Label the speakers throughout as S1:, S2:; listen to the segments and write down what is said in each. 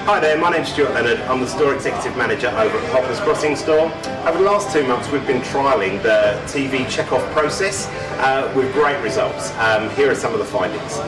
S1: Hi there, my name's Stuart Leonard. I'm the Store Executive Manager over at Hoppers Crossing Store. Over the last 2 months we've been trialling the TV check-off process with great results. Here are some of the findings.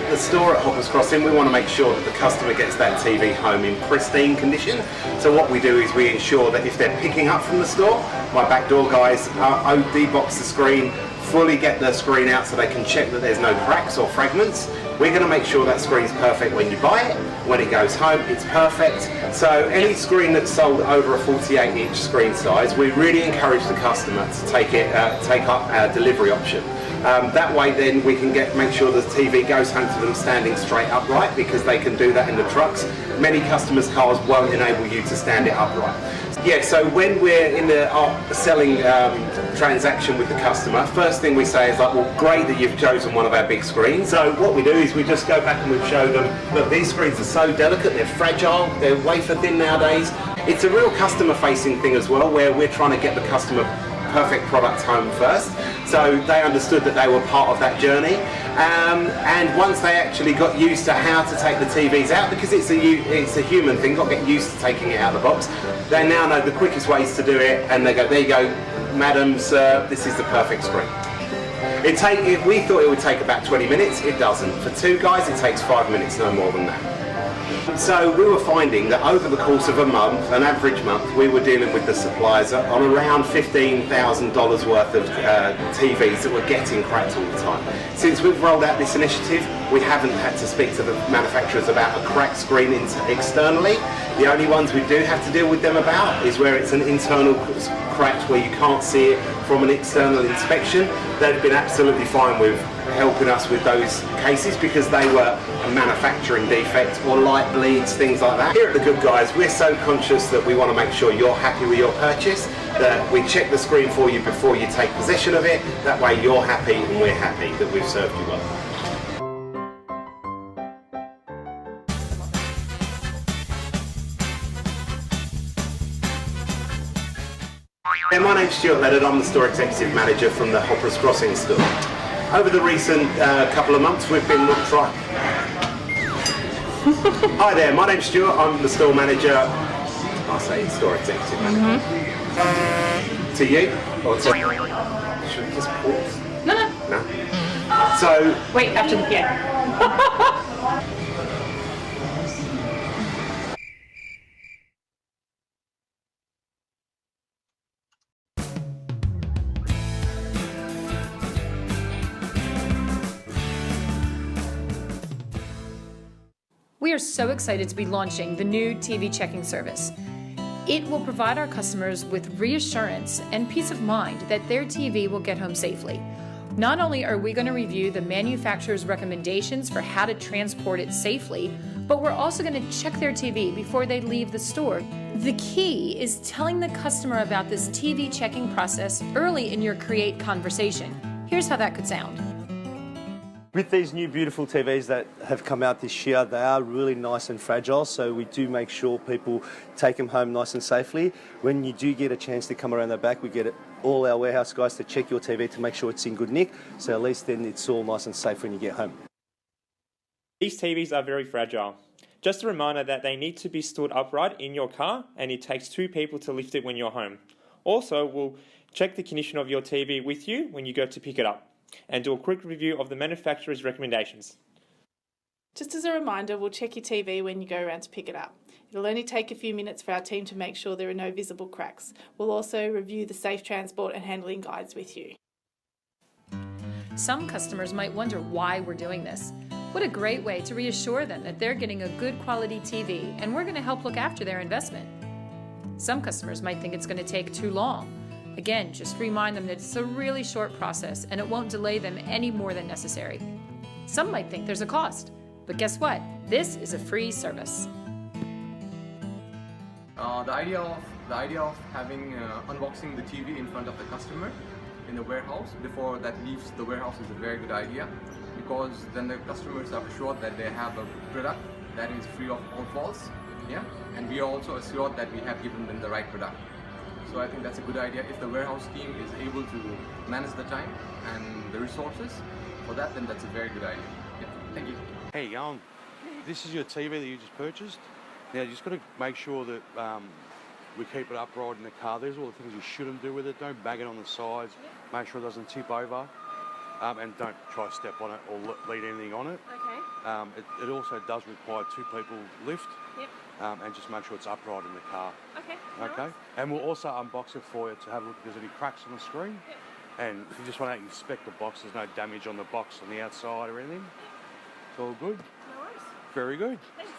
S1: The store at Hoppers Crossing, we want to make sure that the customer gets that TV home in pristine condition. So what we do is we ensure that if they're picking up from the store, my back door guys debox the screen, fully get the screen out so they can check that there's no cracks or fragments. We're going to make sure that screen's perfect when you buy it. When it goes home, it's perfect. So any screen that's sold over a 48-inch screen size, we really encourage the customer to take up our delivery option. That way then we can make sure the TV goes home to them standing straight upright, because they can do that in the trucks. Many customers' cars won't enable you to stand it upright. Yeah, so when we're in the selling transaction with the customer, first thing we say is like, well, great that you've chosen one of our big screens. So what we do is we just go back and we show them, look, these screens are so delicate, they're fragile, they're wafer thin nowadays. It's a real customer facing thing as well, where we're trying to get the customer perfect product home first, so they understood that they were part of that journey, and once they actually got used to how to take the TVs out, because it's a human thing, got to get used to taking it out of the box, they now know the quickest ways to do it, and they go, there you go, madam, sir, this is the perfect screen. We thought it would take about 20 minutes, it doesn't. For 2 guys it takes 5 minutes, no more than that. So we were finding that over the course of a month, an average month, we were dealing with the suppliers on around $15,000 worth of TVs that were getting cracked all the time. Since we've rolled out this initiative, we haven't had to speak to the manufacturers about a cracked screen externally. The only ones we do have to deal with them about is where it's an internal crack where you can't see it from an external inspection. They've been absolutely fine with helping us with those cases, because they were a manufacturing defect or light bleeds, things like that. Here at The Good Guys, we're so conscious that we want to make sure you're happy with your purchase, that we check the screen for you before you take possession of it. That way you're happy and we're happy that we've served you well. Yeah, my name's Stuart Leonard. I'm the Store Executive Manager from the Hoppers Crossing Store. Over the recent couple of months we've been trying... Hi there, my name's Stuart. I'm the Store Manager. I'll say Store Executive Manager. To you? Or to... Should we just pause? No. So...
S2: Wait, after the... Yeah.
S3: We are so excited to be launching the new TV checking service. It will provide our customers with reassurance and peace of mind that their TV will get home safely. Not only are we going to review the manufacturer's recommendations for how to transport it safely, but we're also going to check their TV before they leave the store. The key is telling the customer about this TV checking process early in your Create conversation. Here's how that could sound.
S4: With these new beautiful TVs that have come out this year, they are really nice and fragile, so we do make sure people take them home nice and safely. When you do get a chance to come around the back, we get all our warehouse guys to check your TV to make sure it's in good nick, so at least then it's all nice and safe when you get home.
S5: These TVs are very fragile. Just a reminder that they need to be stood upright in your car, and it takes 2 people to lift it when you're home. Also, we'll check the condition of your TV with you when you go to pick it up, and do a quick review of the manufacturer's recommendations.
S2: Just as a reminder, we'll check your TV when you go around to pick it up. It'll only take a few minutes for our team to make sure there are no visible cracks. We'll also review the safe transport and handling guides with you.
S3: Some customers might wonder why we're doing this. What a great way to reassure them that they're getting a good quality TV and we're going to help look after their investment. Some customers might think it's going to take too long. Again, just remind them that it's a really short process and it won't delay them any more than necessary. Some might think there's a cost, but guess what? This is a free service.
S6: The idea of having unboxing the TV in front of the customer in the warehouse before that leaves the warehouse is a very good idea, because then the customers are assured that they have a product that is free of all faults, yeah, and we are also assured that we have given them the right product. So I think that's a good idea. If the warehouse team is able to manage the time and the resources for that, then that's a very good idea. Yeah. Thank you.
S7: How you going? This is your TV that you just purchased. Now, you just got to make sure that we keep it upright in the car. There's all the things you shouldn't do with it. Don't bang it on the sides. Make sure it doesn't tip over. And don't try to step on it or lead anything on it.
S3: Okay.
S7: It also does require 2 people lift.
S3: Yep.
S7: And just make sure it's upright in the car.
S3: Okay.
S7: Okay.
S3: Nice.
S7: And we'll also unbox it for you to have a look if there's any cracks on the screen.
S3: Yep.
S7: And if you just want to inspect the box, there's no damage on the box on the outside or anything. It's all good.
S3: No worries.
S7: Very good.
S3: Thanks.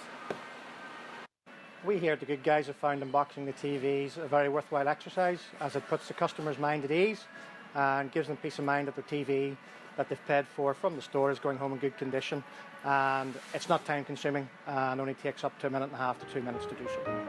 S8: We here at The Good Guys have found unboxing the TVs a very worthwhile exercise, as it puts the customer's mind at ease and gives them peace of mind that their TV that they've paid for from the store is going home in good condition, and it's not time consuming and only takes up to 1.5 minutes to 2 minutes to do so.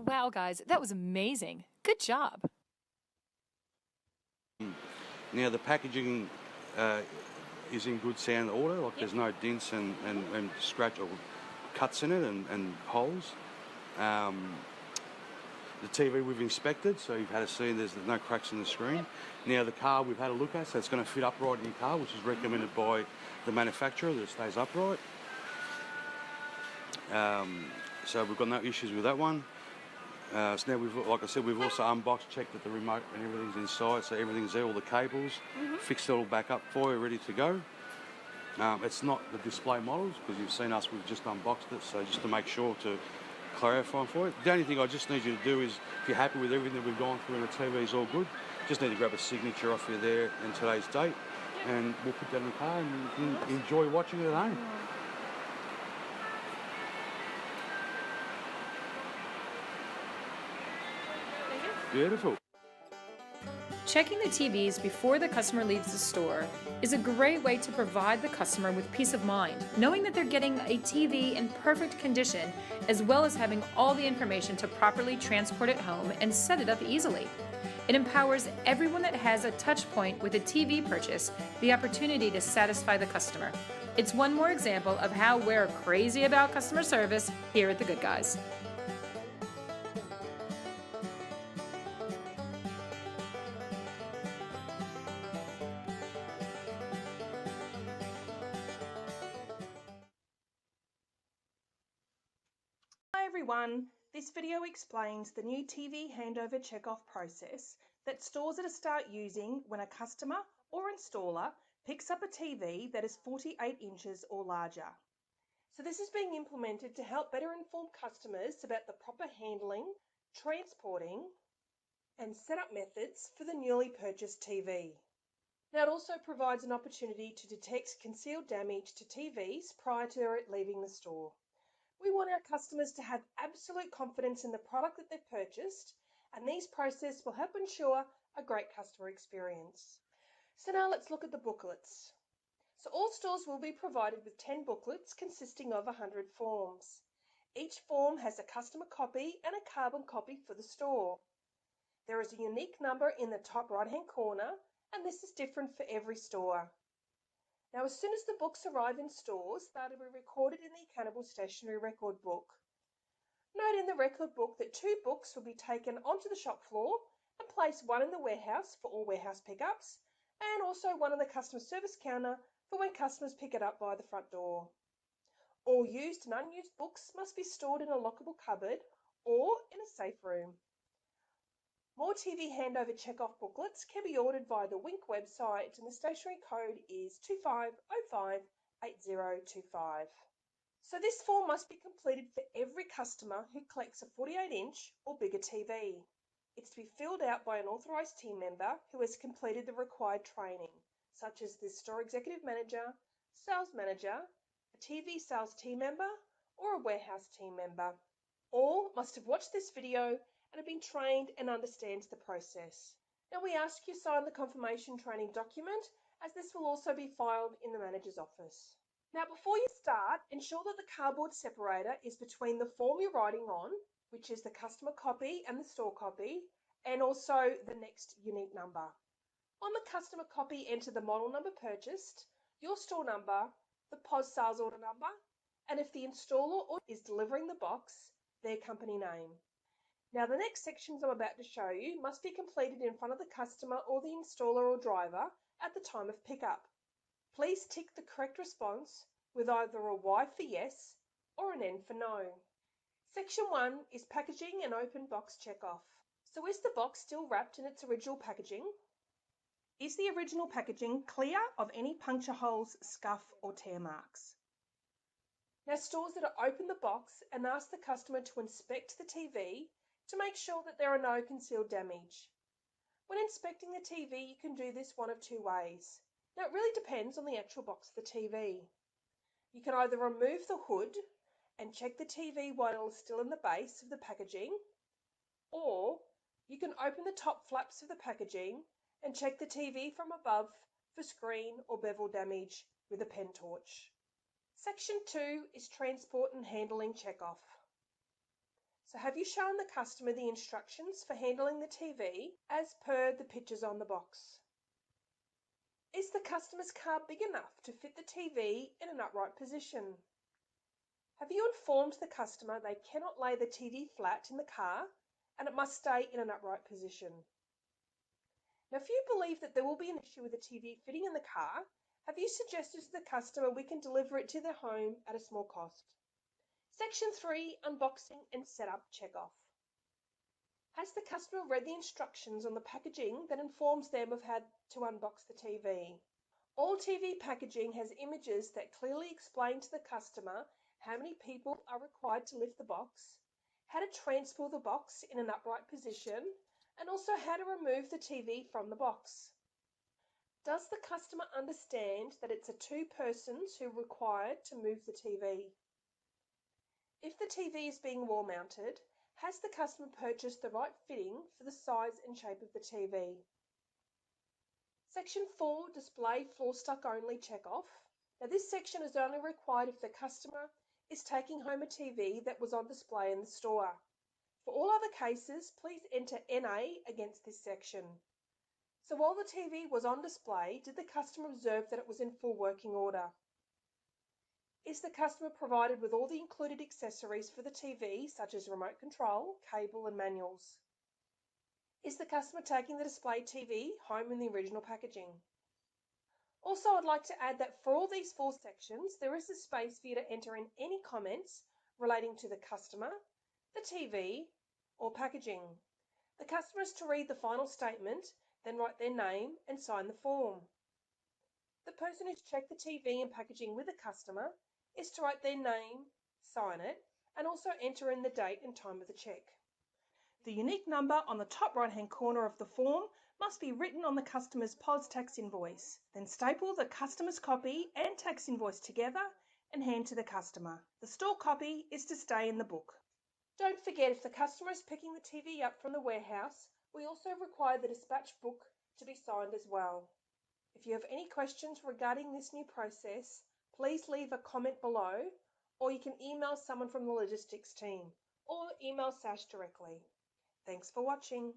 S3: Wow, guys, that was amazing. Good job.
S7: Now the packaging is in good sound order, like there's no dents and scratch or cuts in it and holes. The TV we've inspected, so you've had a see there's no cracks in the screen. Now the car we've had a look at, so it's going to fit upright in your car, which is recommended by the manufacturer that it stays upright. So we've got no issues with that one. So now like I said, we've also unboxed, checked that the remote and everything's inside, so everything's there, all the cables, fixed it all back up for you, ready to go. It's not the display models, because you've seen us, we've just unboxed it, so just to make sure to clarify for you. The only thing I just need you to do is, if you're happy with everything that we've gone through and the TV's all good, just need to grab a signature off you there and today's date, and we'll put that in the car and you can enjoy watching it at home. Beautiful.
S3: Checking the TVs before the customer leaves the store is a great way to provide the customer with peace of mind, knowing that they're getting a TV in perfect condition, as well as having all the information to properly transport it home and set it up easily. It empowers everyone that has a touch point with a TV purchase the opportunity to satisfy the customer. It's one more example of how we're crazy about customer service here at The Good Guys.
S9: Hi everyone, this video explains the new TV handover checkoff process that stores are to start using when a customer or installer picks up a TV that is 48 inches or larger. So this is being implemented to help better inform customers about the proper handling, transporting and setup methods for the newly purchased TV. Now it also provides an opportunity to detect concealed damage to TVs prior to it leaving the store. We want our customers to have absolute confidence in the product that they've purchased, and these processes will help ensure a great customer experience. So now let's look at the booklets. So all stores will be provided with 10 booklets consisting of 100 forms. Each form has a customer copy and a carbon copy for the store. There is a unique number in the top right-hand corner, and this is different for every store. Now, as soon as the books arrive in stores, they are to be recorded in the accountable stationery record book. Note in the record book that 2 books will be taken onto the shop floor and place one in the warehouse for all warehouse pickups and also one on the customer service counter for when customers pick it up by the front door. All used and unused books must be stored in a lockable cupboard or in a safe room. More TV handover checkoff booklets can be ordered via the Wink website, and the stationery code is 25058025. So this form must be completed for every customer who collects a 48-inch or bigger TV. It's to be filled out by an authorised team member who has completed the required training, such as the store executive manager, sales manager, a TV sales team member, or a warehouse team member. All must have watched this video and have been trained and understands the process. Now we ask you sign the confirmation training document, as this will also be filed in the manager's office. Now before you start, ensure that the cardboard separator is between the form you're writing on, which is the customer copy and the store copy, and also the next unique number. On the customer copy, enter the model number purchased, your store number, the POS sales order number, and if the installer is delivering the box, their company name. Now the next sections I'm about to show you must be completed in front of the customer or the installer or driver at the time of pickup. Please tick the correct response with either a Y for yes or an N for no. Section 1 is packaging and open box checkoff. So is the box still wrapped in its original packaging? Is the original packaging clear of any puncture holes, scuff or tear marks? Now stores that open the box and ask the customer to inspect the TV to make sure that there are no concealed damage. When inspecting the TV, you can do this one of two ways. Now it really depends on the actual box of the TV. You can either remove the hood and check the TV while it is still in the base of the packaging, or you can open the top flaps of the packaging and check the TV from above for screen or bevel damage with a pen torch. Section 2 is transport and handling checkoff. So have you shown the customer the instructions for handling the TV as per the pictures on the box? Is the customer's car big enough to fit the TV in an upright position? Have you informed the customer they cannot lay the TV flat in the car and it must stay in an upright position? Now, if you believe that there will be an issue with the TV fitting in the car, have you suggested to the customer we can deliver it to their home at a small cost? Section 3, unboxing and setup checkoff. Has the customer read the instructions on the packaging that informs them of how to unbox the TV? All TV packaging has images that clearly explain to the customer how many people are required to lift the box, how to transport the box in an upright position, and also how to remove the TV from the box. Does the customer understand that it's two persons who are required to move the TV? If the TV is being wall mounted, has the customer purchased the right fitting for the size and shape of the TV? Section 4, display floor stock only checkoff. Now this section is only required if the customer is taking home a TV that was on display in the store. For all other cases, please enter NA against this section. So while the TV was on display, did the customer observe that it was in full working order? Is the customer provided with all the included accessories for the TV, such as remote control, cable and manuals? Is the customer taking the display TV home in the original packaging? Also, I'd like to add that for all these 4 sections, there is a space for you to enter in any comments relating to the customer, the TV, or packaging. The customer is to read the final statement, then write their name and sign the form. The person who's checked the TV and packaging with the customer is to write their name, sign it, and also enter in the date and time of the check. The unique number on the top right-hand corner of the form must be written on the customer's POS tax invoice. Then staple the customer's copy and tax invoice together and hand to the customer. The store copy is to stay in the book. Don't forget, if the customer is picking the TV up from the warehouse, we also require the dispatch book to be signed as well. If you have any questions regarding this new process, please leave a comment below, or you can email someone from the logistics team, or email Sash directly. Thanks for watching.